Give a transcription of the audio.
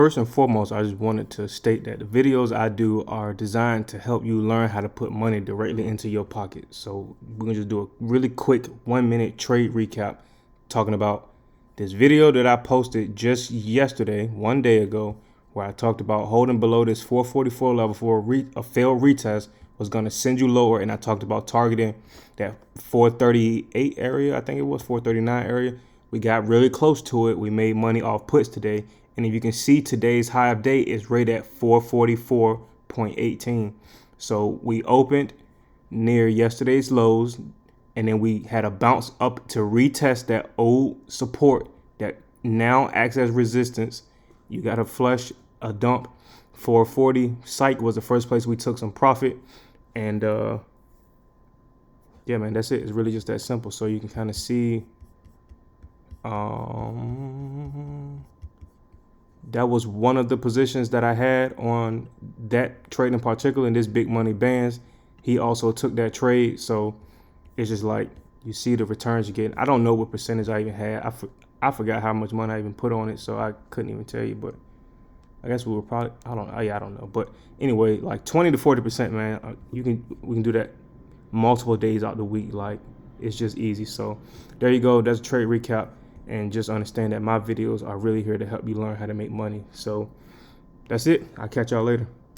First and foremost, I just wanted to state that the videos I do are designed to help you learn how to put money directly into your pocket. So we're gonna just do a really quick 1-minute trade recap talking about this video that I posted just yesterday, 1 day ago, where I talked about holding below this 444 level for a failed retest was going to send you lower, and I talked about targeting that 438 area. I think it was 439 area. We got really close to it. We made money off puts today, and if you can see, today's high of day is right at 444.18. So we opened near yesterday's lows, and then we had a bounce up to retest that old support that now acts as resistance. You got to flush a dump. 440 psych was the first place we took some profit, and yeah, man, that's it. It's really just that simple. So you can kind of see that was one of the positions that I had on that trade in particular, in this big money bands. He also took that trade, so it's just like you see the returns you get. I don't know what percentage I even had. I forgot how much money I even put on it, so I couldn't even tell you. But I guess we were probably, I don't know. But anyway, like 20 to 40%, man. We can do that multiple days out the week. Like, it's just easy. So there you go. That's a trade recap, and just understand that my videos are really here to help you learn how to make money. So that's it. I'll catch y'all later.